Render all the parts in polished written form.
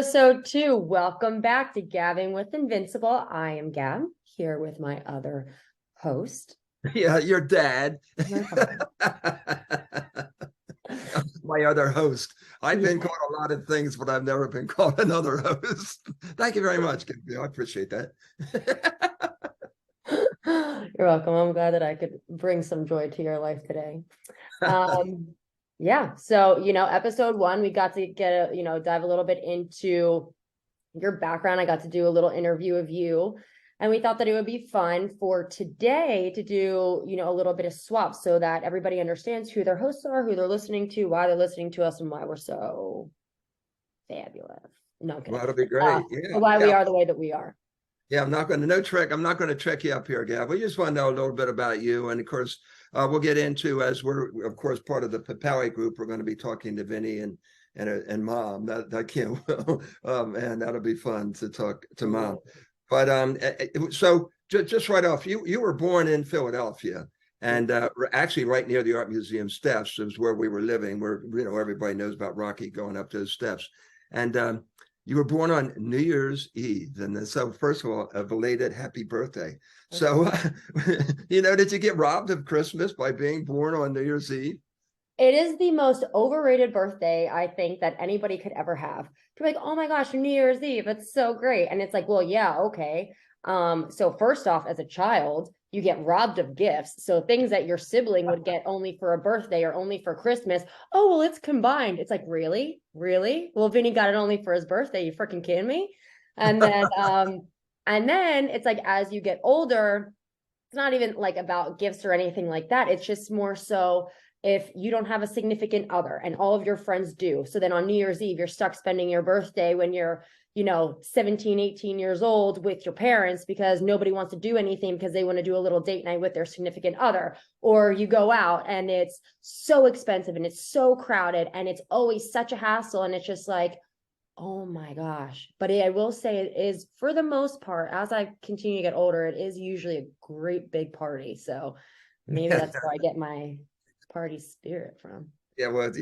Episode 2, welcome back to Gabbing with Invincible. I am Gab, here with my other host. Yeah, your dad. Your father. My other host. I've been Yeah. called a lot of things, but I've never been called another host. Thank you very much, Gabby. I appreciate that. You're welcome. I'm glad that I could bring some joy to your life today. Um, yeah, so episode 1, we got to get dive a little bit into your background. I got to do a little interview of you, and we thought that it would be fun for today to do, a little bit of swap so that everybody understands who their hosts are, who they're listening to, why they're listening to us, and why we're so fabulous. No, I'm Well, kidding. that'll be great. Why we Yeah. are the way that we are. Yeah, I'm not going to trick you up here, Gab. We just want to know a little bit about you. And of course, we'll get into, as we're, of course, part of the Papale group, we're going to be talking to Vinny and Mom. That can't, and that'll be fun to talk to Mom. But so just right off, you were born in Philadelphia, and actually right near the Art Museum steps is where we were living, where everybody knows about Rocky going up those steps. And you were born on New Year's Eve, and so first of all, a belated happy birthday. So, did you get robbed of Christmas by being born on New Year's Eve? It is the most overrated birthday I think that anybody could ever have. To be like, oh my gosh, New Year's Eve, it's so great. And it's like, well, yeah, okay. So first off, as a child, you get robbed of gifts. So things that your sibling would get only for a birthday or only for Christmas. Oh, well, it's combined. It's like, really? Really? Well, Vinny got it only for his birthday. You freaking kidding me? And then it's like as you get older, it's not even like about gifts or anything like that. It's just more so if you don't have a significant other and all of your friends do. So then on New Year's Eve, you're stuck spending your birthday when you're 17, 18 years old with your parents because nobody wants to do anything because they want to do a little date night with their significant other. Or you go out and it's so expensive and it's so crowded and it's always such a hassle. And it's just like, oh my gosh. But I will say it is, for the most part, as I continue to get older, it is usually a great big party. So maybe that's where I get my party spirit from. Yeah, well,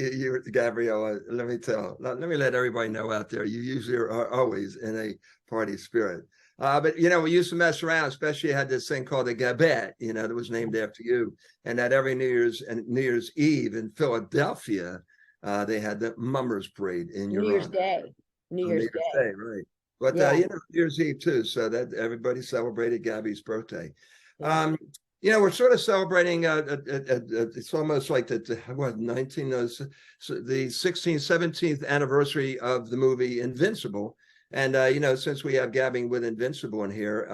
Gabrielle, let me let everybody know out there, you usually are always in a party spirit. But we used to mess around, especially had this thing called a gabette, that was named after you. And that every New Year's Eve in Philadelphia, they had the Mummers Parade in New your Year's honor. Day. New On New Year's Year's Day. Day, right. But Yeah. New Year's Eve too, so that everybody celebrated Gabby's birthday. Yeah. We're sort of celebrating. It's almost like the 19 the 16th, 17th anniversary of the movie Invincible. And since we have Gabbing with Invincible in here,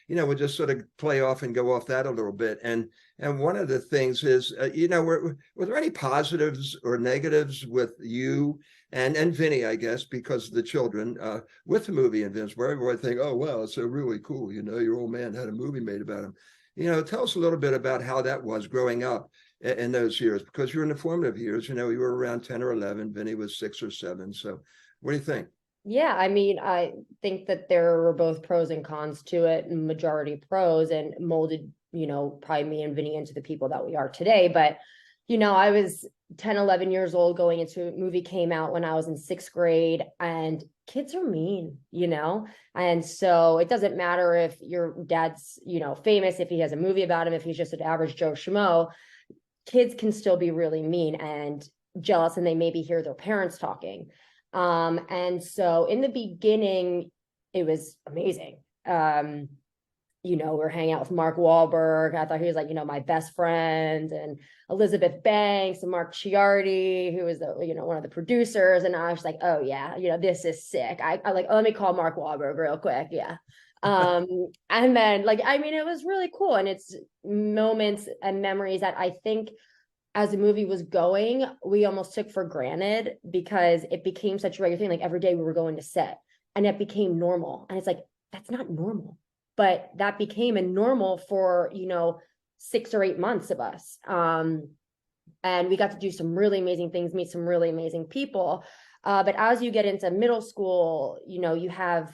we'll just sort of play off and go off that a little bit. And one of the things is, were there any positives or negatives with you and Vinny, I guess, because of the children with the movie Invincible? Everybody think, oh wow, it's so really cool. Your old man had a movie made about him. Tell us a little bit about how that was growing up in those years, because you're in the formative years. You were around 10 or 11. Vinny was 6 or 7. So what do you think? Yeah, I mean, I think that there were both pros and cons to it, and majority pros, and molded, probably me and Vinny into the people that we are today. But, I was 10, 11 years old going into a movie came out when I was in 6th grade, and kids are mean, and so it doesn't matter if your dad's, famous, if he has a movie about him, if he's just an average Joe Schmo, kids can still be really mean and jealous, and they maybe hear their parents talking. And so in the beginning, it was amazing. We're hanging out with Mark Wahlberg. I thought he was like, my best friend, and Elizabeth Banks and Mark Ciardi, who was the, one of the producers. And I was like, oh yeah, this is sick. I like, oh, let me call Mark Wahlberg real quick. Yeah. And then it was really cool. And it's moments and memories that I think as the movie was going, we almost took for granted because it became such a regular thing. Like every day we were going to set and it became normal. And it's like, that's not normal. But that became a normal for, 6 or 8 months of us. And we got to do some really amazing things, meet some really amazing people. But as you get into middle school, you have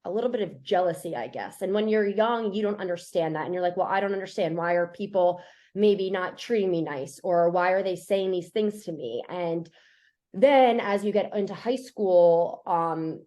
a little bit of jealousy, I guess. And when you're young, you don't understand that. And you're like, well, I don't understand. Why are people maybe not treating me nice? Or why are they saying these things to me? And Then as you get into high school,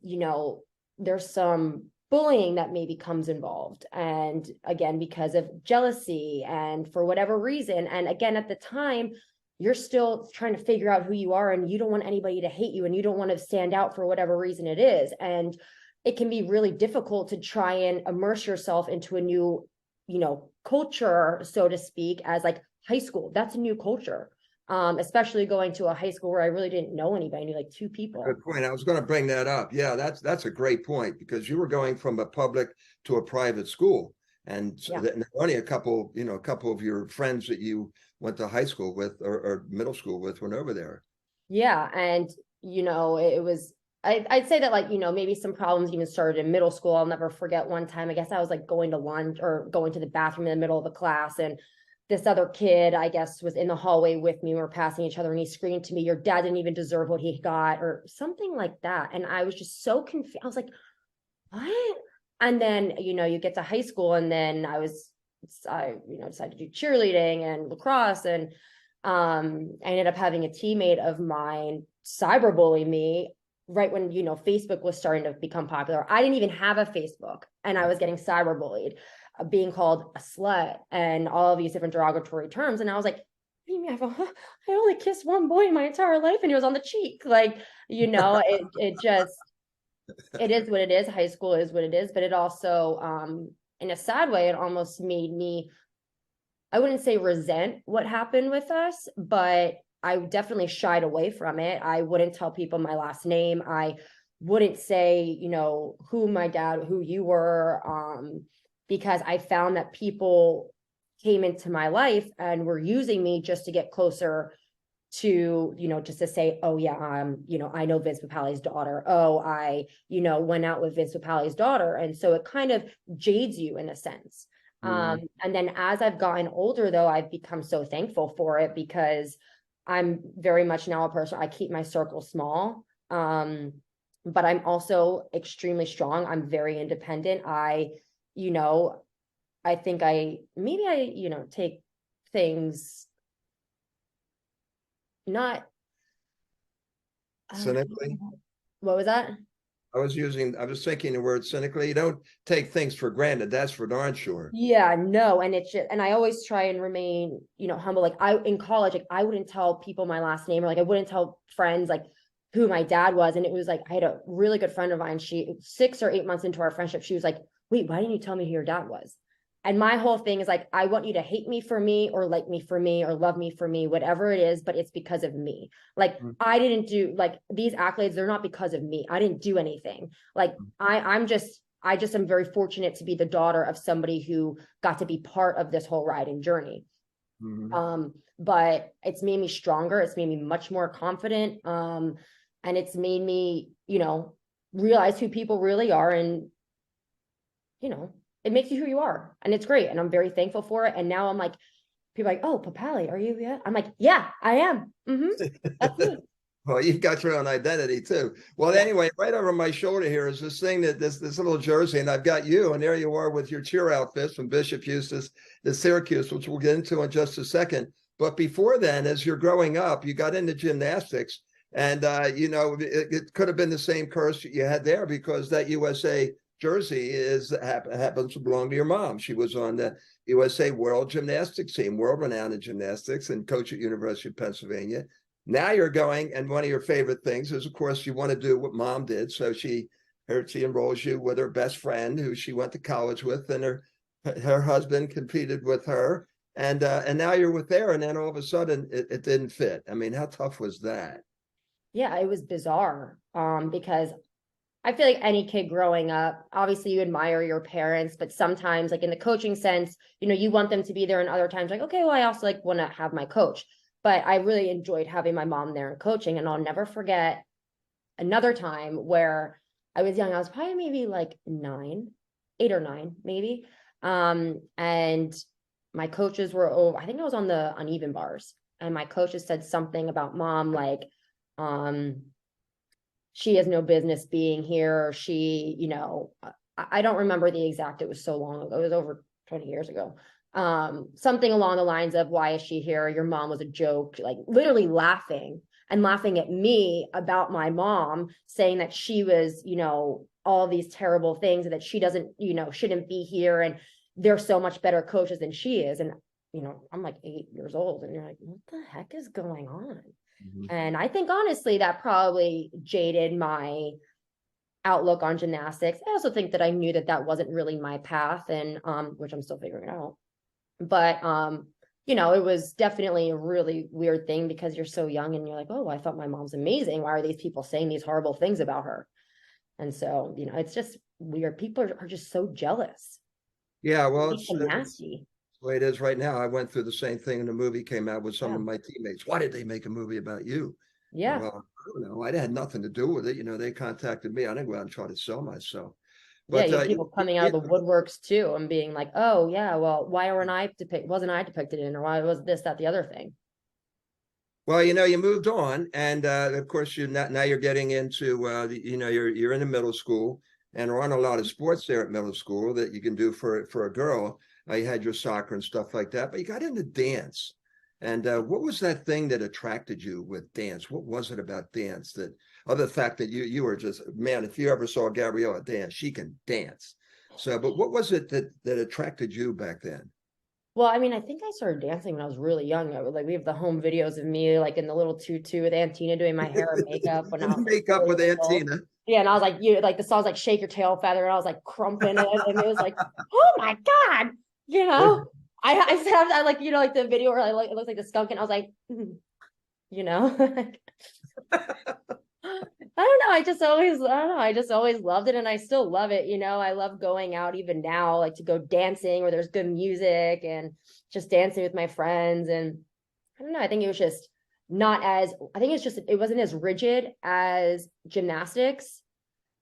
you know, there's some bullying that maybe comes involved. And again, because of jealousy and for whatever reason. And again, at the time, you're still trying to figure out who you are, and you don't want anybody to hate you, and you don't want to stand out for whatever reason it is. And it can be really difficult to try and immerse yourself into a new, you know, culture, so to speak, as like high school. That's a new culture. Especially going to a high school where I really didn't know anybody. I knew like two people. Good point. I was going to bring that up. Yeah, that's a great point, because you were going from a public to a private school, and Yeah. only a couple, you know, a couple of your friends that you went to high school with, or middle school with, went over there. Yeah. And, you know, it was, I'd say that, like, you know, maybe some problems even started in middle school. I'll never forget one time, I guess I was like going to lunch or going to the bathroom in the middle of a class, and this other kid, I guess, was in the hallway with me. We were passing each other, and he screamed to me, "Your dad didn't even deserve what he got," or something like that. And I was just so confused. I was like, what? And then, you know, you get to high school, and then you know, decided to do cheerleading and lacrosse. And I ended up having a teammate of mine cyberbully me right when, you know, Facebook was starting to become popular. I didn't even have a Facebook, and I was getting cyberbullied, being called a slut and all of these different derogatory terms. And I was like, I only kissed one boy in my entire life, and he was on the cheek. Like, you know, it just, it is what it is. High school is what it is. But it also, in a sad way, it almost made me, I wouldn't say resent what happened with us, but I definitely shied away from it. I wouldn't tell people my last name. I wouldn't say, you know, who you were, because I found that people came into my life and were using me just to get closer to, you know, just to say, oh yeah, you know, I know Vince Papale's daughter. Oh, I, you know, went out with Vince Papale's daughter. And so it kind of jades you in a sense. And then as I've gotten older, though, I've become so thankful for it, because I'm very much now a person, I keep my circle small. But I'm also extremely strong. I'm very independent. You know, I think you know, take things not, Cynically. what was that? I was thinking the word cynically. You don't take things for granted. That's for darn sure. Yeah, no. And it's just, and I always try and remain, you know, humble. Like in college, like I wouldn't tell people my last name, or like I wouldn't tell friends like who my dad was. And it was like, I had a really good friend of mine. 6 or 8 months into our friendship, she was like, wait, why didn't you tell me who your dad was? And my whole thing is like, I want you to hate me for me, or like me for me, or love me for me, whatever it is, but it's because of me. Like, I didn't do, like, these accolades, they're not because of me. I didn't do anything. Like, I just am very fortunate to be the daughter of somebody who got to be part of this whole ride and journey. But it's made me stronger. It's made me much more confident. And it's made me, you know, realize who people really are. And, you know, it makes you who you are, and it's great. And I'm very thankful for it. And now I'm like, people are like, oh, Papale, are you yet? I'm like, yeah, I am. That's me. Well, you've got your own identity too. Well, Yeah. anyway, right over my shoulder here is this thing that this little jersey, and I've got you, and there you are with your cheer outfits from Bishop Eustace to Syracuse, which we'll get into in just a second. But before then, as you're growing up, you got into gymnastics, and you know, it could have been the same curse you had there, because that USA jersey happens to belong to your mom. She was on the USA World Gymnastics team, world renowned in gymnastics, and coach at University of Pennsylvania. Now you're going, and one of your favorite things is, of course, you want to do what mom did. So she enrolls you with her best friend, who she went to college with, and her husband competed with her, and now you're with there, and then all of a sudden it didn't fit. I mean, how tough was that? Yeah, it was bizarre. Because I feel like any kid growing up, obviously you admire your parents, but sometimes, like in the coaching sense, you know, you want them to be there, and other times like, okay, well, I also like want to have my coach. But I really enjoyed having my mom there and coaching. And I'll never forget another time where I was young. I was probably maybe like 8 or 9, maybe. And my coaches were over, I think I was on the uneven bars, and my coaches said something about mom, like, she has no business being here. She, you know, I don't remember the exact, it was so long ago. It was over 20 years ago. Something along the lines of, why is she here? Your mom was a joke, like literally laughing. and laughing at me about my mom, saying that she was, you know, all these terrible things, and that she doesn't, you know, shouldn't be here, and they're so much better coaches than she is. And, you know, I'm like 8 years old, and you're like, what the heck is going on? Mhm. And I think honestly, that probably jaded my outlook on gymnastics. I also think that I knew that that wasn't really my path, and which I'm still figuring out. But you know, it was definitely a really weird thing, because you're so young and you're like, oh, I thought my mom's amazing. Why are these people saying these horrible things about her? And so, you know, it's just weird. People are just so jealous. Yeah, It well, makes them nasty. the way it is right now. I went through the same thing, and the movie came out with some Yeah. of my teammates. Why did they make a movie about you? Yeah. Well, I don't know. I had nothing to do with it. You know, they contacted me. I didn't go out and try to sell myself. Yeah, But you have people coming out of the woodworks too and being like, oh yeah, well, why wasn't I depicted in, or why was this, that, the other thing? well, you know, you moved on, and of course, now you're getting into you know, you're in the middle school, and there aren't a lot of sports there at middle school that you can do for a girl. You had your soccer and stuff like that, but you got into dance. And what was that thing that attracted you with dance? What was it about dance that, other the fact that you were just, man, if you ever saw Gabriella dance, she can dance. So, but what was it that attracted you back then? Well, I mean, I think I started dancing when I was really young. Like we have the home videos of me like in the little tutu with Antina doing my hair and makeup when I And was like makeup 4 with years old. Antina. Yeah, and I was like, you like the song's like Shake Your Tail Feather, and I was like crumping it, and it was like, oh my God, you know. I said I like, you know, like the video where I like it looks like the skunk, and I was like, you know. I don't know. I don't know. I just always loved it, and I still love it. You know, I love going out even now, like to go dancing where there's good music and just dancing with my friends. And I don't know. I think it was just not as, I think it's just, it wasn't as rigid as gymnastics.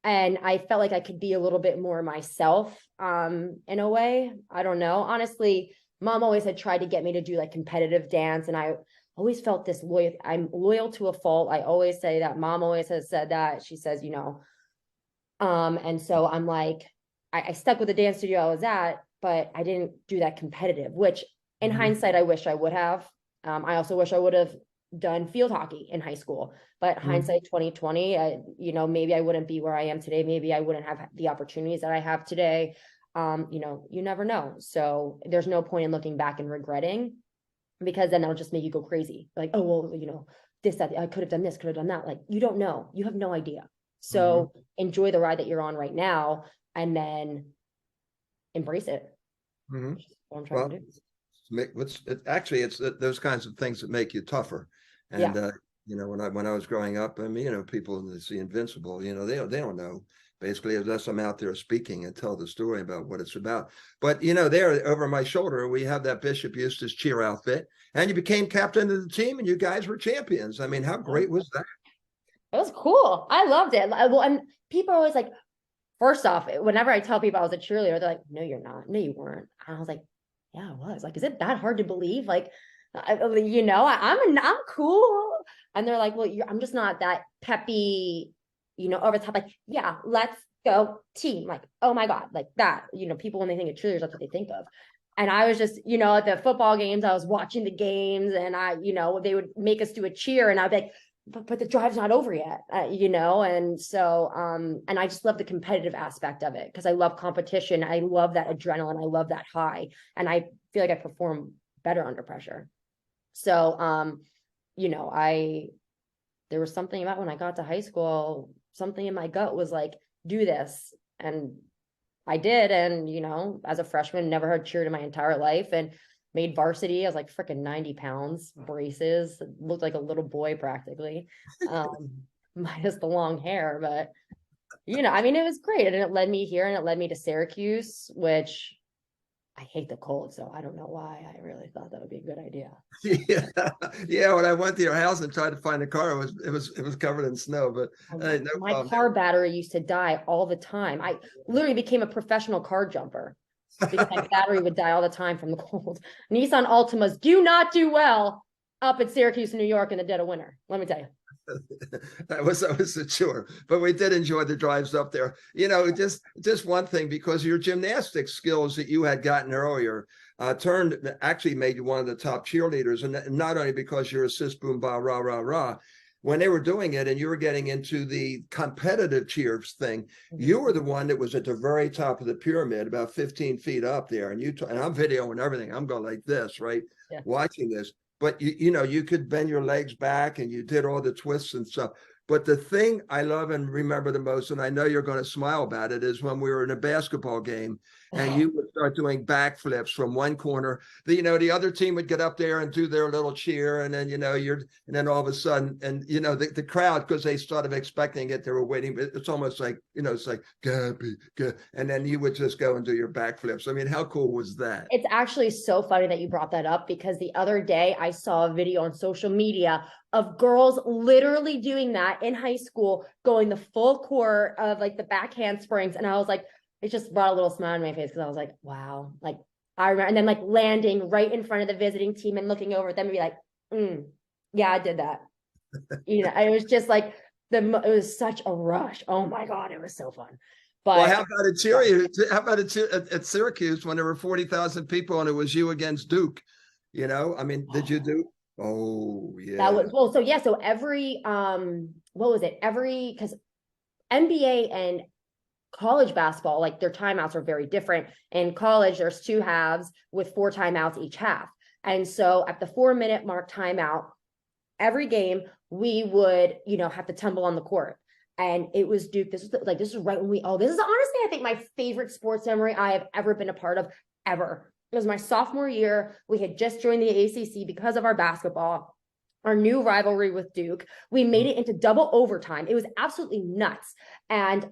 And I felt like I could be a little bit more myself in a way. I don't know. Honestly, mom always had tried to get me to do like competitive dance, and I always felt this loyal. I'm loyal to a fault. I always say that. Mom always has said that. She says, you know, and so I'm like, I stuck with the dance studio I was at, but I didn't do that competitive, which in Mhm. hindsight, I wish I would have. I also wish I would have done field hockey in high school, but Mhm. hindsight 2020, you know, maybe I wouldn't be where I am today. Maybe I wouldn't have the opportunities that I have today. You know, you never know. So there's no point in looking back and regretting, because then that'll just make you go crazy. Like, oh, well, you know, this, that, I could have done this, could have done that. Like, you don't know. You have no idea. Mhm. So enjoy the ride that you're on right now, and then embrace it. Mhm. Which is what I'm trying Well, to do. actually, it's those kinds of things that make you tougher. And Yeah. you know, when I was growing up, I mean, you know, people that see Invincible, you know, they don't know basically, unless I'm out there speaking and tell the story about what it's about. But you know, there over my shoulder, we have that Bishop Eustace cheer outfit, and you became captain of the team, and you guys were champions. I mean, how great was that? It was cool. I loved it. Well, and people are always like, first off, whenever I tell people I was a cheerleader, they're like, no, you're not. No, you weren't. And I was like, yeah, I was. Like, is it that hard to believe? Like, you know, I'm cool. And they're like, well, I'm just not that peppy, you know, over the top. Like, yeah, let's go team. Like, oh my God, like that. You know, people when they think of cheerleaders, that's what they think of. And I was just, you know, at the football games, I was watching the games, and you know, they would make us do a cheer, and I'd be like, but the drive's not over yet, you know. And so and I just love the competitive aspect of it, because I love competition. I love that adrenaline. I love that high, and I feel like I perform better under pressure. So you know, there was something about when I got to high school, something in my gut was like, do this. And I did. And, you know, as a freshman, never had cheered in my entire life, and made varsity. I was like freaking 90 pounds, braces, looked like a little boy practically, um, minus the long hair. But, you know, I mean, it was great. And it led me here, and it led me to Syracuse, which I hate the cold. So I don't know why I really thought that would be a good idea. Yeah, yeah. When I went to your house and tried to find a car, it was covered in snow. But no My problem. car battery used to die all the time. I literally became a professional car jumper because my battery would die all the time from the cold. Nissan Altimas do not do well up at Syracuse, New York in the dead of winter. Let me tell you. I was sure, but we did enjoy the drives up there. You know, just one thing, because your gymnastics skills that you had gotten earlier actually made you one of the top cheerleaders, and not only because you're a sis boom ba rah rah rah, when they were doing it and you were getting into the competitive cheers thing, you were the one that was at the very top of the pyramid, about 15 feet up there. And and I'm videoing everything. I'm going like this, right? Yeah. Watching this. But you know, you could bend your legs back and you did all the twists and stuff. But the thing I love and remember the most, and I know you're going to smile about it, is when we were in a basketball game and you would start doing backflips from one corner. The other team would get up there and do their little cheer, and then and then all of a sudden, and the crowd, because they started expecting it, they were waiting. It's almost like it's like Gabby, and then you would just go and do your backflips. I mean, how cool was that? It's actually so funny that you brought that up, because the other day I saw a video on social media of girls literally doing that in high school, going the full court of like the back handsprings. And I was like, it just brought a little smile on my face, because I was like, wow, like I remember, and then like landing right in front of the visiting team and looking over at them and be like, yeah, I did that. It was just like it was such a rush. Oh my God, it was so fun. But Well, how about at Syracuse? How about at Syracuse when there were 40,000 people and it was you against Duke? I mean, did you do? Oh yeah. that was well. So yeah. So every what was it? Because NBA and college basketball, like their timeouts are very different. In college, there's 2 halves with 4 timeouts each half. And so at the 4-minute mark timeout, every game we would, have to tumble on the court. And it was Duke. This is right when this is honestly, I think, my favorite sports memory I have ever been a part of, ever. It was my sophomore year. We had just joined the ACC because of our basketball, our new rivalry with Duke. We made it into double overtime. It was absolutely nuts. And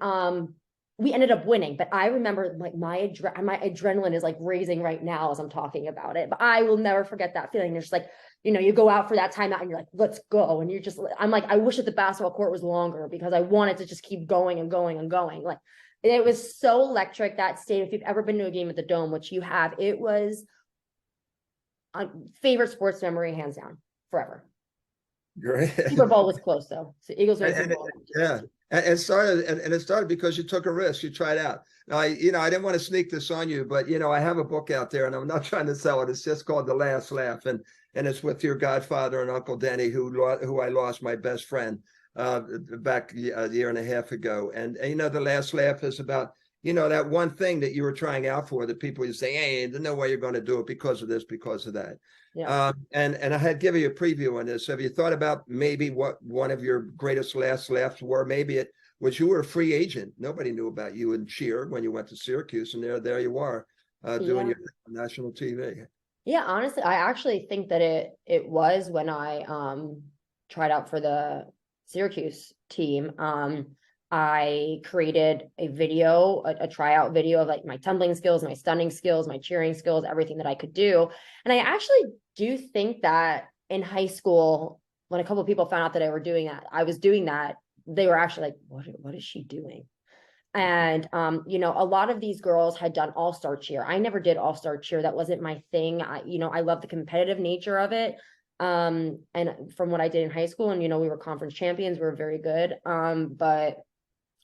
we ended up winning, but I remember like my adrenaline is like raising right now as I'm talking about it, but I will never forget that feeling. There's like, you go out for that timeout and you're like, let's go. And I'm like, I wish that the basketball court was longer, because I wanted to just keep going and going and going. Like, it was so electric, that stadium. If you've ever been to a game at the Dome, which you have, it was a favorite sports memory, hands down, forever. Great. Super Bowl was close though. So Eagles are Super Bowl. Yeah. And it started because you took a risk. You tried out. Now, I didn't want to sneak this on you, but I have a book out there, and I'm not trying to sell it. It's just called The Last Laugh, and it's with your godfather and Uncle Denny, who I lost, my best friend, back a year and a half ago. And The Last Laugh is about that one thing that you were trying out for, that people you say, hey, there's no way you're going to do it because of this, because of that. Yeah. And I had given you a preview on this. Have you thought about maybe what one of your greatest last laughs were? Maybe it was you were a free agent. Nobody knew about you in cheer when you went to Syracuse, and there you are doing your national TV. Yeah, honestly, I actually think that it was when I tried out for the Syracuse team. I created a video, a tryout video of like my tumbling skills, my stunning skills, my cheering skills, everything that I could do. And I actually do think that in high school, when a couple of people found out that I was doing that, they were actually like, what is she doing? And, a lot of these girls had done all-star cheer. I never did all-star cheer. That wasn't my thing. I love the competitive nature of it. And from what I did in high school, and, we were conference champions, we were very good. But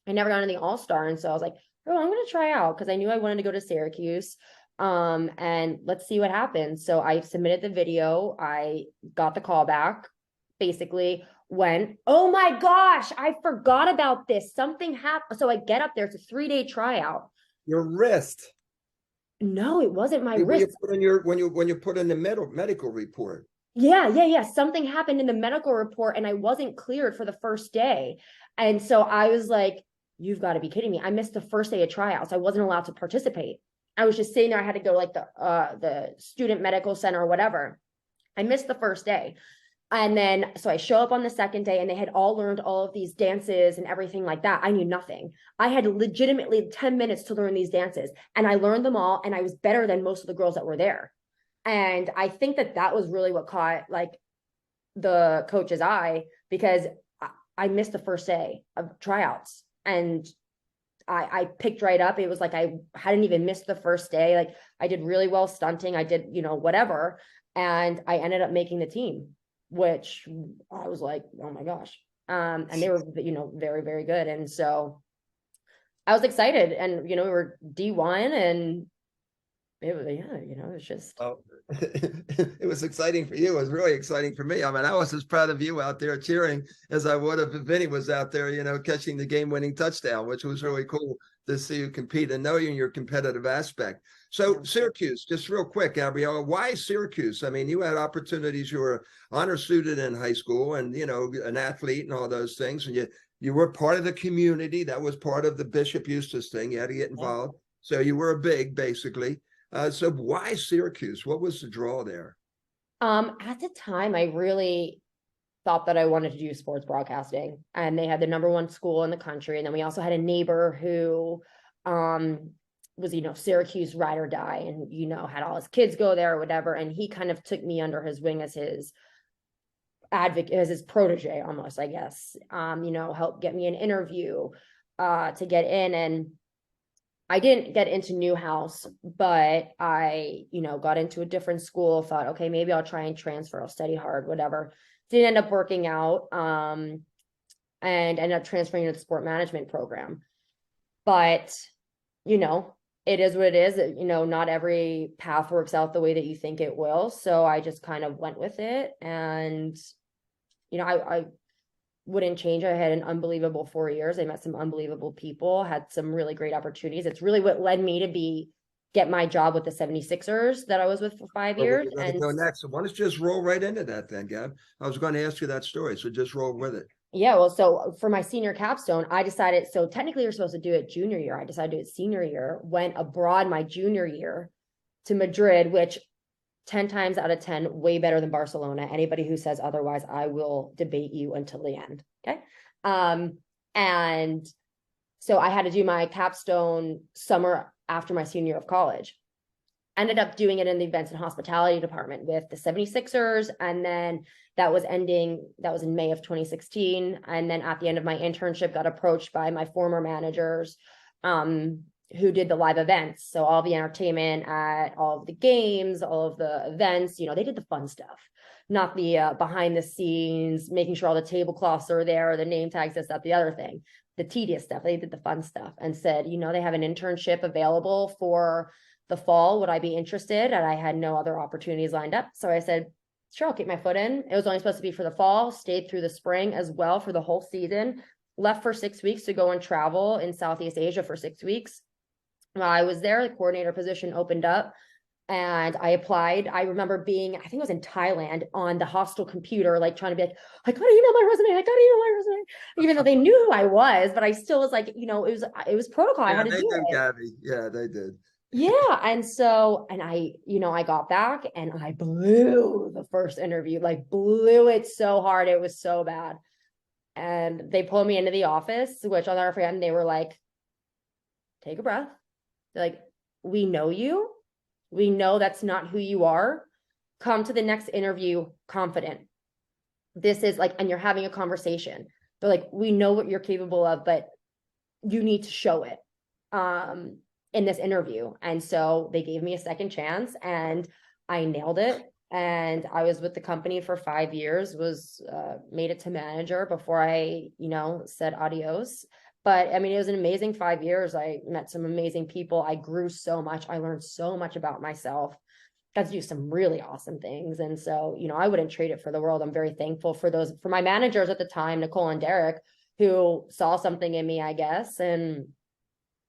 I never got into the all-star. And so I was like, oh, I'm going to try out, because I knew I wanted to go to Syracuse. And let's see what happens. So I submitted the video. I got the call back, basically went, oh my gosh, I forgot about this. Something happened. So I get up there. It's a 3-day tryout. Your wrist. No, it wasn't my wrist. When you put in the medical report. Yeah. Something happened in the medical report, and I wasn't cleared for the first day. And so I was like, you've got to be kidding me. I missed the first day of tryouts. I wasn't allowed to participate. I was just sitting there. I had to go like the student medical center or whatever. I missed the first day. And then, so I show up on the second day, and they had all learned all of these dances and everything like that. I knew nothing. I had legitimately 10 minutes to learn these dances, and I learned them all. And I was better than most of the girls that were there. And I think that was really what caught like the coach's eye, because I missed the first day of tryouts, and I picked right up. It was like I hadn't even missed the first day. Like, I did really well stunting. I did, whatever. And I ended up making the team, which I was like, oh my gosh. And they were, very, very good. And so I was excited, and, we were D1, and it was, yeah, you know, it's just, Oh, it was exciting for you. It was really exciting for me. I mean, I was as proud of you out there cheering as I would have if Vinny was out there, you know, catching the game-winning touchdown, which was yeah, really cool to see you compete and know you in your competitive aspect. yeah. So Syracuse, just real quick, Gabriella, why Syracuse? I mean, you had opportunities. You were an honor student in high school and, you know, an athlete and all those things. And you were part of the community. That was part of the Bishop Eustace thing. You had to get Yeah. involved. So you were a big, basically. So why Syracuse? What was the draw there? At the time, I really thought that I wanted to do sports broadcasting, and they had the number one school in the country. And then we also had a neighbor who um was, you know, Syracuse ride or die, and, you know, had all his kids go there or whatever. And he kind of took me under his wing as his advocate, as his protege almost, I guess. You know, helped get me an interview to get in. And I didn't get into Newhouse, but I, you know, got into a different school, thought, okay, maybe I'll try and transfer, I'll study hard, whatever. Didn't end up working out, and ended up transferring to the sport management program. But, you know, it is what it is. You know, not every path works out the way that you think it will. So I just kind of went with it. And, you know, I wouldn't change. I had an unbelievable 4 years. I met some unbelievable people, had some really great opportunities. It's really what led me to get my job with the 76ers that I was with for 5 years. We're going to And go next. So why don't you just roll right into that then, Gab? I was going to ask you that story, so just roll with it. yeah, well, so for my senior capstone, I decided, so technically you're supposed to do it junior year. I decided to do it senior year, went abroad my junior year to Madrid, which 10 times out of 10, way better than Barcelona. Anybody who says otherwise, I will debate you until the end. Okay. And so I had to do my capstone summer after my senior year of college. Ended up doing it in the events and hospitality department with the 76ers. And then that was in May of 2016. And then at the end of my internship, got approached by my former managers, who did the live events. So all the entertainment at all of the games, all of the events, you know, they did the fun stuff, not the behind the scenes, making sure all the tablecloths are there, the name tags, this, that, the other thing, the tedious stuff. They did the fun stuff and said, you know, they have an internship available for the fall. Would I be interested? And I had no other opportunities lined up. So I said, sure, I'll keep my foot in. It was only supposed to be for the fall, stayed through the spring as well for the whole season, left for 6 weeks to go and travel in Southeast Asia for 6 weeks. While I was there, the coordinator position opened up and I applied. I remember being, I think it was in Thailand, on the hostel computer, like trying to be like, I gotta email my resume, I gotta email my resume, even though they knew who I was, but I still was like, you know, it was protocol. I Yeah, had to they do knew it. Gabby. Yeah, they did. Yeah. And so, and I, you know, I got back and I blew the first interview, like blew it so hard. It was so bad. And they pulled me into the office, which I'll never forget. And they were like, take a breath. They're like, we know you. We know that's not who you are. Come to the next interview confident. This is like, and you're having a conversation. They're like, we know what you're capable of, but you need to show it in this interview. And so they gave me a second chance and I nailed it. And I was with the company for 5 years, was made it to manager before I, you know, said adios. But I mean, it was an amazing 5 years. I met some amazing people. I grew so much. I learned so much about myself. Got to do some really awesome things. And so, you know, I wouldn't trade it for the world. I'm very thankful for for my managers at the time, Nicole and Derek, who saw something in me, I guess, and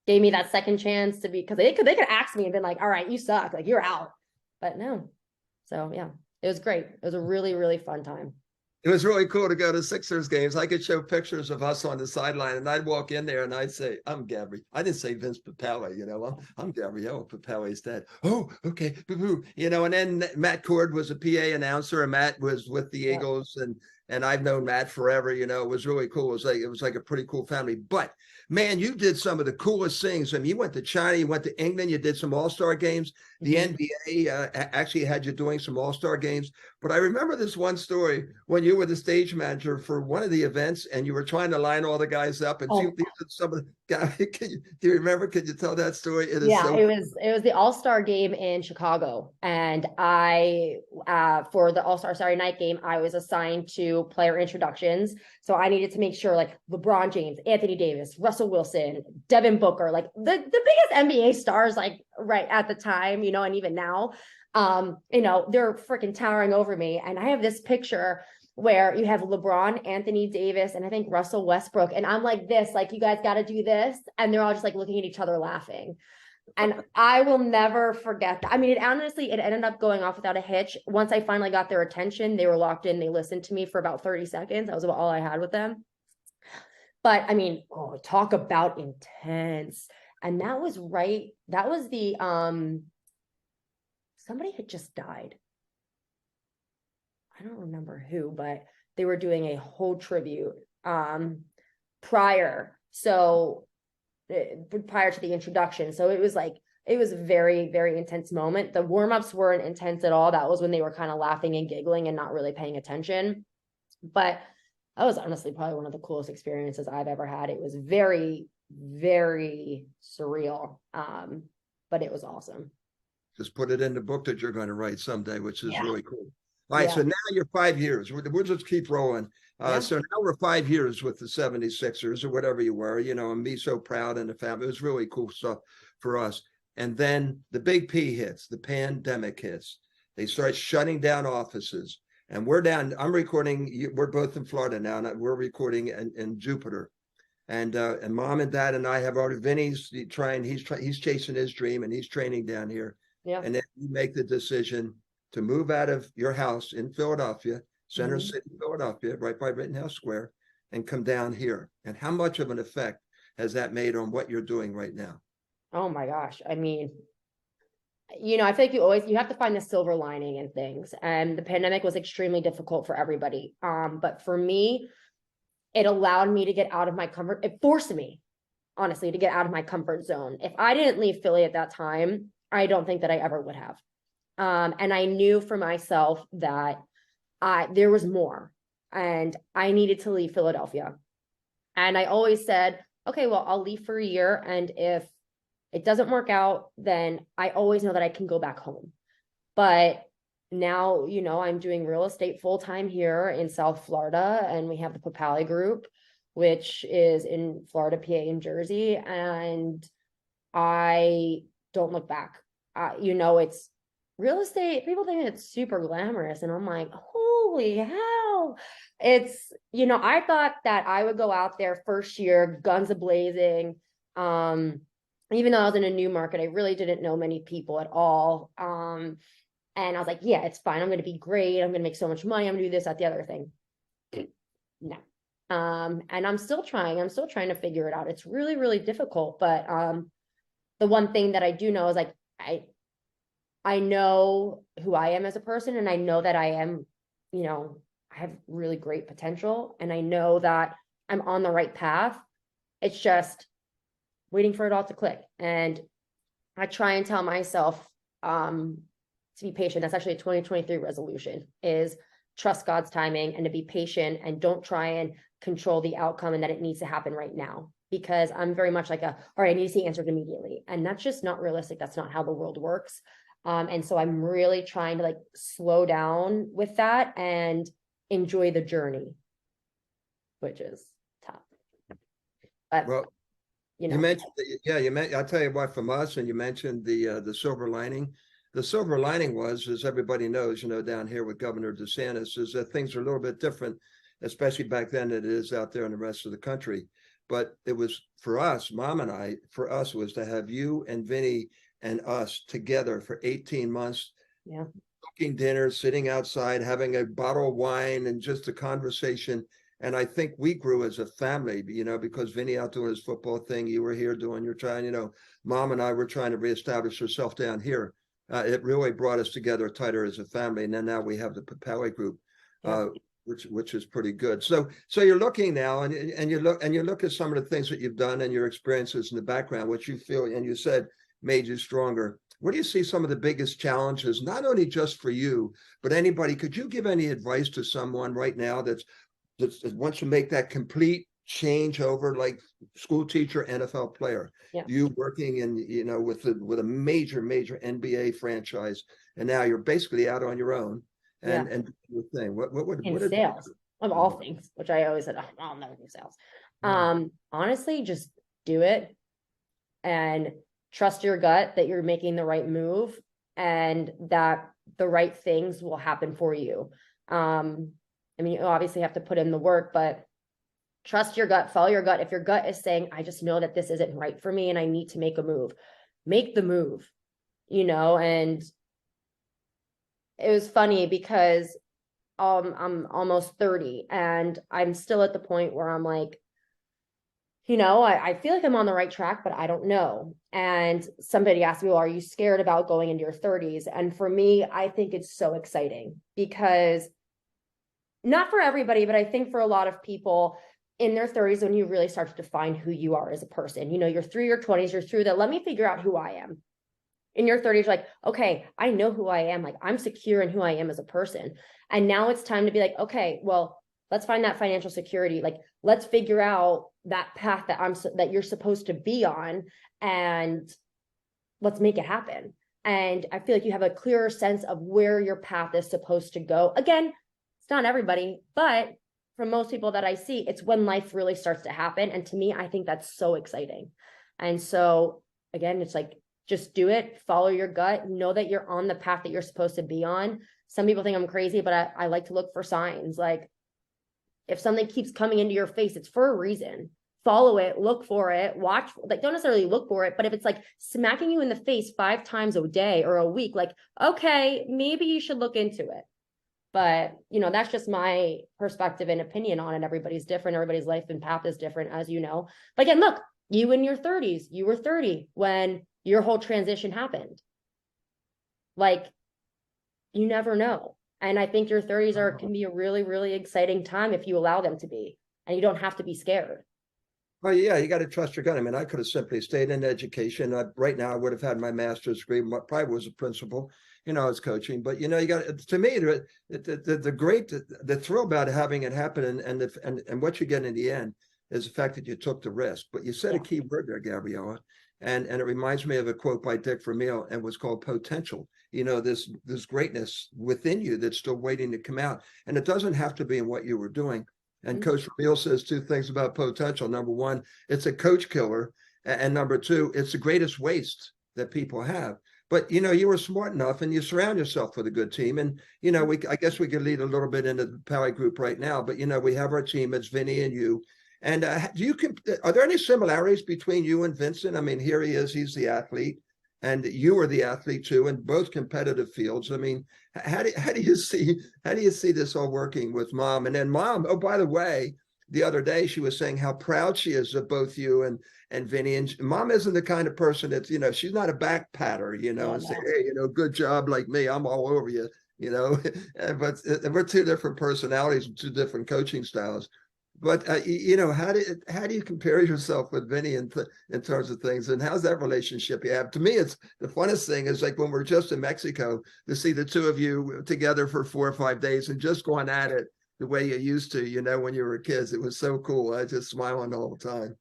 gave me that second chance to be, because they could ask me and been like, all right, you suck, like you're out. But no. So yeah, it was great. It was a really, really fun time. It was really cool to go to Sixers games. I could show pictures of us on the sideline, and I'd walk in there and I'd say, "I'm Gabby." I didn't say Vince Papale, you know. I'm Gabrielle Papale's dad. Oh, okay, boo-boo. You know. And then Matt Cord was a PA announcer, and Matt was with the Yeah. Eagles, and I've known Matt forever. You know, it was really cool. It was like a pretty cool family. But man, you did some of the coolest things. I mean, you went to China, you went to England, you did some All-Star games. The NBA actually had you doing some All-Star games. But I remember this one story when you were the stage manager for one of the events and you were trying to line all the guys up and see Oh, some of the Gabby, do you remember? Could you tell that story? It is Yeah, so. it was the All-Star game in Chicago. And I for the All-Star Saturday night game, I was assigned to player introductions. So I needed to make sure like LeBron James, Anthony Davis, Russell Wilson, Devin Booker, like the biggest NBA stars, like right at the time, and even now, they're freaking towering over me. And I have this picture where you have LeBron, Anthony Davis, and I think Russell Westbrook. And I'm like this, like, you guys got to do this. And they're all just like looking at each other laughing. And I will never forget that. I mean, it ended up going off without a hitch. Once I finally got their attention, they were locked in. They listened to me for about 30 seconds. That was about all I had with them. But I mean, talk about intense. And that was the somebody had just died. I don't remember who, but they were doing a whole tribute prior to the introduction. So it was a very, very intense moment. The warm-ups weren't intense at all. That was when they were kind of laughing and giggling and not really paying attention. But that was honestly probably one of the coolest experiences I've ever had. It was very, very surreal. But it was awesome. Just put it in the book that you're going to write someday, which is really cool. All right, Yeah. so now you're 5 years. We'll just keep rolling. Yeah. So now we're 5 years with the 76ers or whatever you were, and me so proud in the family. It was really cool stuff for us. And then the big P hits, the pandemic hits. They start shutting down offices. And we're down, I'm recording, we're both in Florida now, and we're recording in Jupiter. And mom and dad and I have already, Vinny's he's chasing his dream and he's training down here. Yeah. And then you make the decision to move out of your house in Philadelphia, Center City, Philadelphia, right by Rittenhouse Square, and come down here. And how much of an effect has that made on what you're doing right now? Oh my gosh. I mean, I feel like you have to find the silver lining in things. And the pandemic was extremely difficult for everybody. But for me, it allowed me to get out of my comfort. It forced me, honestly, to get out of my comfort zone. If I didn't leave Philly at that time, I don't think that I ever would have. And I knew for myself that there was more, and I needed to leave Philadelphia. And I always said, okay, well, I'll leave for a year. And if it doesn't work out, then I always know that I can go back home. But now, I'm doing real estate full-time here in South Florida, and we have the Papale Group, which is in Florida, PA, and Jersey. And I don't look back. It's real estate. People think it's super glamorous, and I'm like, holy hell. It's, I thought that I would go out there first year, guns a-blazing. Even though I was in a new market, I really didn't know many people at all. And I was like, yeah, it's fine. I'm going to be great. I'm going to make so much money. I'm going to do this, that, the other thing. No. And I'm still trying to figure it out. It's really, really difficult. But the one thing that I do know is like, I know who I am as a person, and I know that I am, I have really great potential, and I know that I'm on the right path. It's just waiting for it all to click. And I try and tell myself to be patient. That's actually a 2023 resolution, is trust God's timing and to be patient, and don't try and control the outcome and that it needs to happen right now. Because I'm very much like all right, I need to see answered immediately. And that's just not realistic. That's not how the world works. And so I'm really trying to slow down with that and enjoy the journey, which is tough. But well, you mentioned, I'll tell you what, from us, and you mentioned the silver lining. The silver lining was, as everybody knows, down here with Governor DeSantis, is that things are a little bit different, especially back then, than it is out there in the rest of the country. But it was for us, mom and I, for us was to have you and Vinny and us together for 18 months, cooking dinner, sitting outside, having a bottle of wine and just a conversation. And I think we grew as a family, because Vinny out doing his football thing, you were here doing your trying, mom and I were trying to reestablish herself down here. It really brought us together tighter as a family. And then now we have the Papale Group, which is pretty good. So you're looking now, and you look at some of the things that you've done and your experiences in the background, which you feel, and you said made you stronger. What do you see some of the biggest challenges, not only just for you, but anybody? Could you give any advice to someone right now that wants to make that complete change over, like school teacher, NFL player, Yeah. you working in, with a major NBA franchise, and now you're basically out on your own Yeah. and doing your thing. In what sales of all things, which I always said, oh, I'll never do sales. Honestly, just do it and trust your gut that you're making the right move and that the right things will happen for you. I mean, you obviously have to put in the work, but trust your gut, follow your gut. If your gut is saying, I just know that this isn't right for me and I need to make a move, make the move, and it was funny because I'm almost 30 and I'm still at the point where I'm like, I feel like I'm on the right track, but I don't know. And somebody asked me, well, are you scared about going into your 30s? And for me, I think it's so exciting because not for everybody, but I think for a lot of people in their 30s, when you really start to define who you are as a person, you're through your 20s, you're through that. Let me figure out who I am. In your 30s, you're like, okay, I know who I am. Like, I'm secure in who I am as a person. And now it's time to be like, okay, well, let's find that financial security. Like, let's figure out that path that you're supposed to be on, and let's make it happen. And I feel like you have a clearer sense of where your path is supposed to go. Again, it's not everybody, but for most people that I see, it's when life really starts to happen. And to me, I think that's so exciting. And so again, it's like, just do it, follow your gut, know that you're on the path that you're supposed to be on. Some people think I'm crazy, but I like to look for signs. Like, if something keeps coming into your face, it's for a reason. Follow it, look for it, watch, like, don't necessarily look for it, but if it's like smacking you in the face 5 times a day or a week, like, okay, maybe you should look into it. But, that's just my perspective and opinion on it. Everybody's different. Everybody's life and path is different, as you know. But again, look, you in your 30s, you were 30 when your whole transition happened. Like, you never know. And I think your 30s can be a really, really exciting time if you allow them to be, and you don't have to be scared. Well, yeah, you got to trust your gut. I mean, I could have simply stayed in education. Right now, I would have had my master's degree. Probably was a principal, as coaching. But you got to me the thrill about having it happen and what you get in the end is the fact that you took the risk. But you said a key word there, Gabriella, and it reminds me of a quote by Dick Vermeil, and was called potential. This greatness within you that's still waiting to come out, and it doesn't have to be in what you were doing. And Coach Vermeil says 2 things about potential. Number 1, it's a coach killer. And number 2, it's the greatest waste that people have. But, you were smart enough and you surround yourself with a good team. And, I guess we could lead a little bit into the Papale group right now. But, we have our team. It's Vinny and you. And are there any similarities between you and Vincent? I mean, here he is. He's the athlete. And you are the athlete too, in both competitive fields. I mean, how do you see this all working with Mom? And then Mom, oh, by the way, the other day she was saying how proud she is of both you and Vinny. And Mom isn't the kind of person that's, she's not a back patter, and say, hey, good job, like me, I'm all over you, but we're 2 different personalities and 2 different coaching styles. But how do you compare yourself with Vinny in terms of things, and how's that relationship you have? To me, it's the funnest thing is like when we're just in Mexico to see the 2 of you together for 4 or 5 days and just going at it the way you used to, when you were kids. It was so cool. I just smiling all the time.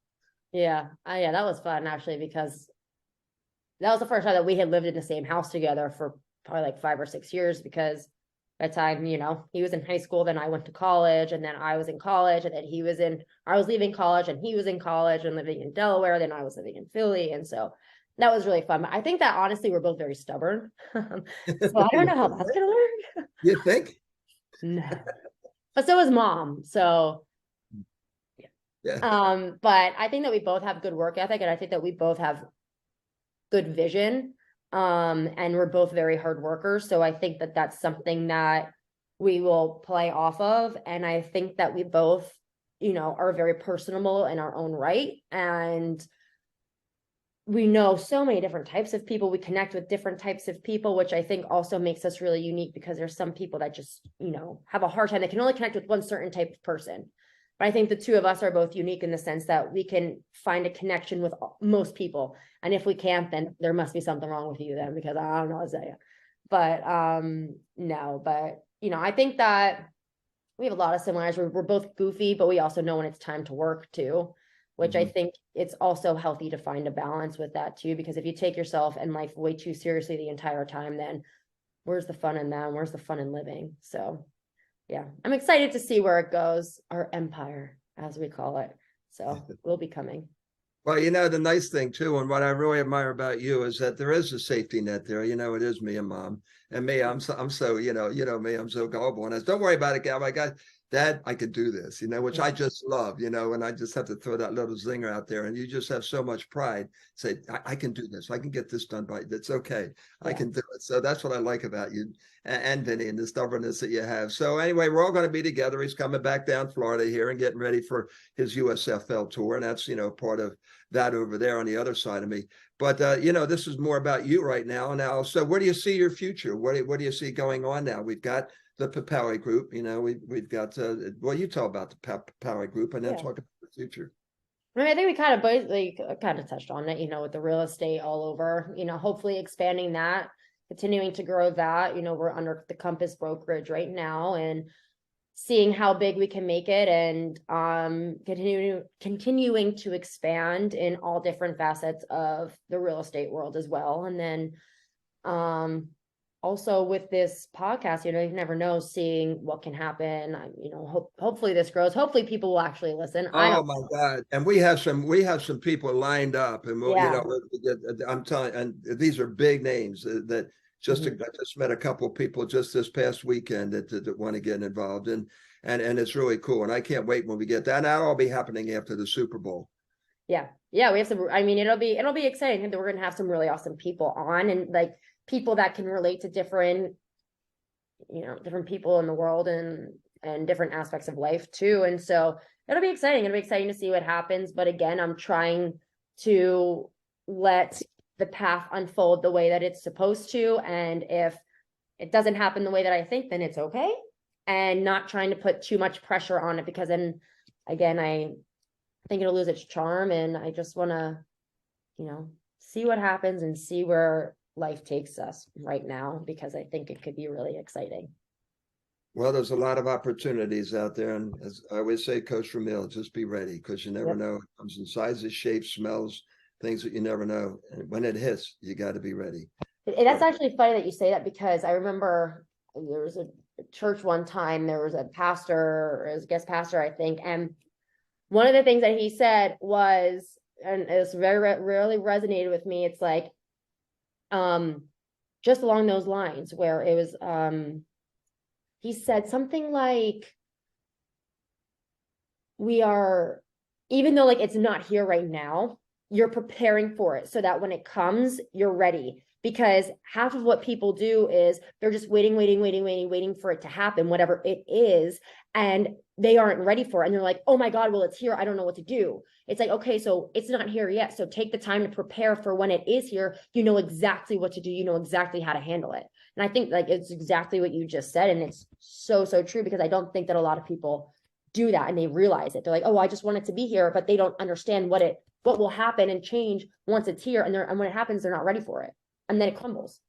Yeah, that was fun actually, because that was the first time that we had lived in the same house together for probably like 5 or 6 years, because that time, he was in high school, then I went to college, and then I was in college, and then I was leaving college and he was in college and living in Delaware, then I was living in Philly. And so that was really fun. But I think that honestly, we're both very stubborn. So I don't know how that's going to work. You think? No. But so is Mom. So yeah. But I think that we both have good work ethic, and I think that we both have good vision. And we're both very hard workers. So I think that that's something that we will play off of. And I think that we both, are very personable in our own right. And we know so many different types of people. We connect with different types of people, which I think also makes us really unique, because there's some people that just, have a hard time. They can only connect with one certain type of person. But I think the 2 of us are both unique in the sense that we can find a connection with most people. And if we can't, then there must be something wrong with you then, because I don't know what to say. But no, but I think that we have a lot of similarities. We're both goofy, but we also know when it's time to work too, which I think it's also healthy to find a balance with that too, because if you take yourself and life way too seriously the entire time, then where's the fun in that? Where's the fun in living? So yeah, I'm excited to see where it goes, our empire, as we call it. So we'll be coming. Well, the nice thing too, and what I really admire about you is that there is a safety net there. It is me and mom. And me, I'm so, me, I'm so gullible. And I said, don't worry about it, Gab. I got Dad, I could do this, which I just love, and I just have to throw that little zinger out there. And you just have so much pride. Say, I can do this. I can get this done it's okay. I can do it. So that's what I like about you and Vinny and the stubbornness that you have. So anyway, we're all going to be together. He's coming back down Florida here and getting ready for his USFL tour. And that's, part of that over there on the other side of me. But, this is more about you right now. So where do you see your future? What do you see going on now? We've got the Papale group, we've got, you tell about the Papale group and then talk about the future. I mean, I think we kind of both kind of touched on it, with the real estate all over, hopefully expanding that, continuing to grow that, we're under the Compass brokerage right now and seeing how big we can make it and continuing to expand in all different facets of the real estate world as well. And then also with this podcast, you never know, seeing what can happen. Hopefully this grows. Hopefully people will actually listen. Oh my God. And we have some people lined up and we'll, I'm telling, and these are big names that I just met a couple of people just this past weekend that want to get involved and it's really cool. And I can't wait when we get that. And that'll all be happening after the Super Bowl. Yeah. Yeah. We have some, I mean, it'll be exciting. I think that we're going to have some really awesome people on and like people that can relate to different people in the world and different aspects of life too. And so it'll be exciting. It'll be exciting to see what happens. But again, I'm trying to let the path unfold the way that it's supposed to. And if it doesn't happen the way that I think, then it's okay. And not trying to put too much pressure on it because then again, I think it'll lose its charm. And I just want to, see what happens and see where life takes us right now, because I think it could be really exciting. Well, there's a lot of opportunities out there. And as I always say, Coach Ramil, just be ready because you never know. It comes in sizes, shapes, smells, things that you never know. And when it hits, you got to be ready. That's actually funny that you say that because I remember there was a church one time, there was a pastor or a guest pastor, I think. And one of the things that he said was, and it's really resonated with me. It's like, just along those lines where it was, he said something like, we are, even though like it's not here right now, you're preparing for it so that when it comes, you're ready. Because half of what people do is they're just waiting for it to happen, whatever it is. And they aren't ready for it. And they're like, oh my God, well, it's here. I don't know what to do. It's like, okay, so it's not here yet. So take the time to prepare for when it is here. You know exactly what to do. You know exactly how to handle it. And I think like it's exactly what you just said. And it's so true because I don't think that a lot of people do that and they realize it. They're like, oh, I just want it to be here, but they don't understand what will happen and change once it's here. And when it happens, they're not ready for it. And then it crumbles.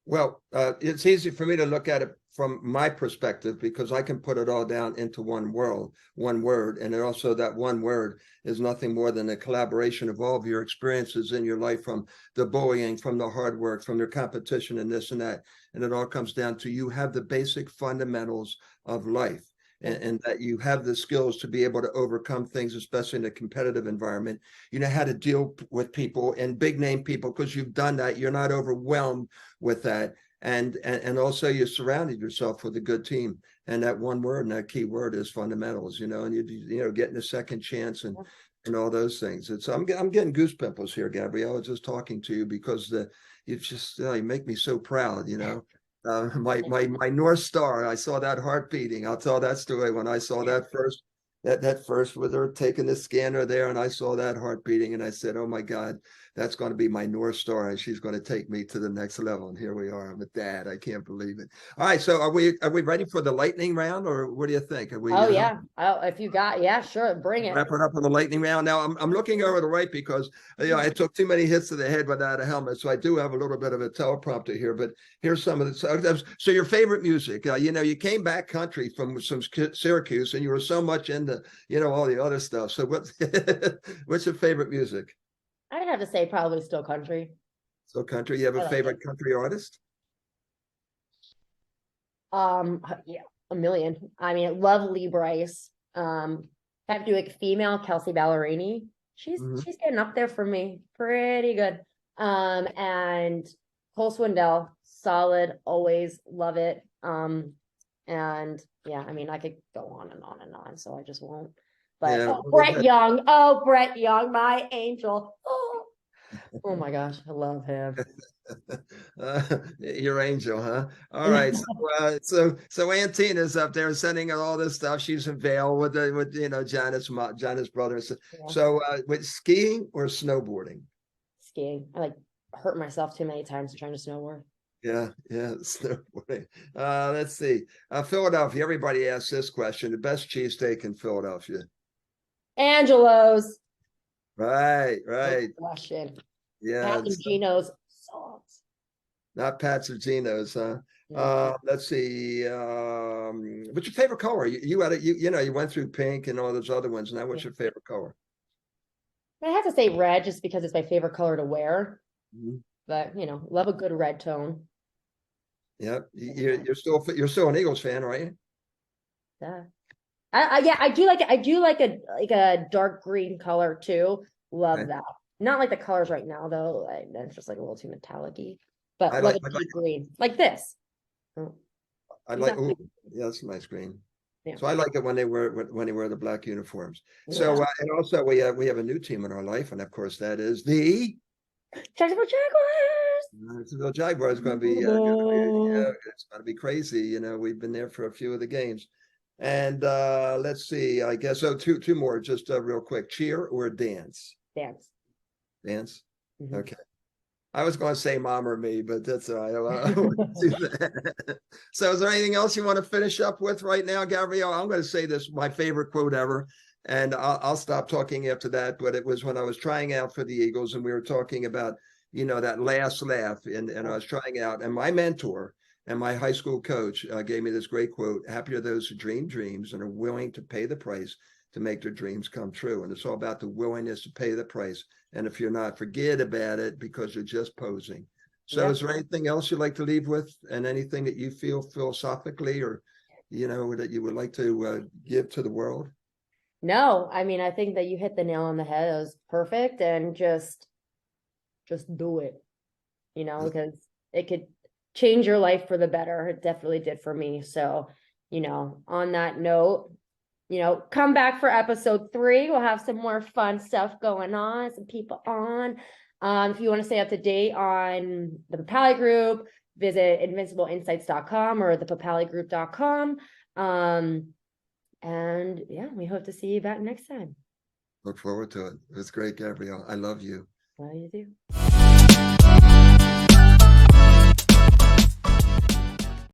Well, it's easy for me to look at it from my perspective because I can put it all down into one word. And also that one word is nothing more than a collaboration of all of your experiences in your life, from the bullying, from the hard work, from the competition and this and that. And it all comes down to you have the basic fundamentals of life. And that you have the skills to be able to overcome things, especially in a competitive environment. You know how to deal with people and big name people because you've done that. You're not overwhelmed with that. And also you surrounded yourself with a good team. And that one word and that key word is fundamentals, and you getting a second chance and all those things. I'm getting goose pimples here, Gabrielle, just talking to you because you just you make me so proud, my North Star. I saw that heart beating. I'll tell that story when I saw that first with her taking the scanner there, and I saw that heart beating, and I said, "Oh my God, that's going to be my North Star, and she's going to take me to the next level. And here we are. I'm a dad. I can't believe it. All right. So are we ready for the lightning round, or what do you think? Are we Oh yeah. Oh, if you got, yeah, sure, bring it. wrapping up on the lightning round? Now I'm looking over the right because I took too many hits to the head without a helmet, so I do have a little bit of a teleprompter here. But here's some of the. So your favorite music? You came back country from some Syracuse, and you were so much into all the other stuff. So what's your favorite music? I'd have to say probably still country. So country. You have I a like favorite it. country artist? Yeah, a million. I mean, love Lee Bryce. Have to do like female Kelsey Ballerini. She's Mhm. she's getting up there for me. Pretty good. And Cole Swindell, solid, always love it. And yeah, I mean, I could go on and on and on, so I just won't. But Yeah. Oh, Brett Young, my angel. Oh my gosh, I love him. Your angel, huh? All right. So Aunt Tina's up there sending her all this stuff. She's in Vail with Janice's brother. So, Yeah, with skiing or snowboarding? skiing. I like hurt myself too many times trying to snowboard. Yeah, snowboarding. Let's see. Philadelphia. Everybody asks this question: the best cheesesteak in Philadelphia. Angelo's. Right, No right. question. Yeah, Pat and Gino's sauce. not Pat's or Gino's, huh? No. Let's see. What's your favorite color? You went through pink and all those other ones. Now, what's your favorite color? I have to say red just because it's my favorite color to wear. Mhm. But love a good red tone. Yep. You're still an Eagles fan, right? Yeah. Yeah, I do like it. I do like a dark green color too. Love Okay. that. Not like the colors right now though. That's just like a little too metallic-y. I But love like. a deep green like this. Oh, I like. exactly. Oh, yeah, that's a nice green. Yeah. So I like it when they wear the black uniforms. Yeah. So and also we have a new team in our life, and of course that is the Jacksonville Jaguars. Jacksonville Jaguars. Going to be Oh. it's going to be crazy. We've been there for a few of the games, and let's see. I guess so. Two more, just real quick. Cheer or dance? Dance. Dance. Mhm. Okay. I was going to say mom or me, but that's all right. I won't do that. So is there anything else you want to finish up with right now, Gabrielle? I'm going to say this, my favorite quote ever, and I'll stop talking after that. But it was when I was trying out for the Eagles, and we were talking about, that last laugh, and I was trying out, and my mentor and my high school coach gave me this great quote: happy are those who dream dreams and are willing to pay the price to make their dreams come true. And it's all about the willingness to pay the price. And if you're not, forget about it because you're just posing. So Yeah. is there anything else you'd like to leave with, and anything that you feel philosophically or, that you would like to give to the world? No, I mean, I think that you hit the nail on the head. It was perfect, and just do it, because it could change your life for the better. It definitely did for me. So, on that note, come back for episode 3. We'll have some more fun stuff going on, some people on. If you want to stay up to date on the Papale group, visit invincibleinsights.com or the papalegroup.com. And yeah, we hope to see you back next time. Look forward to it. It was great, Gabrielle. I love you. Well, you do.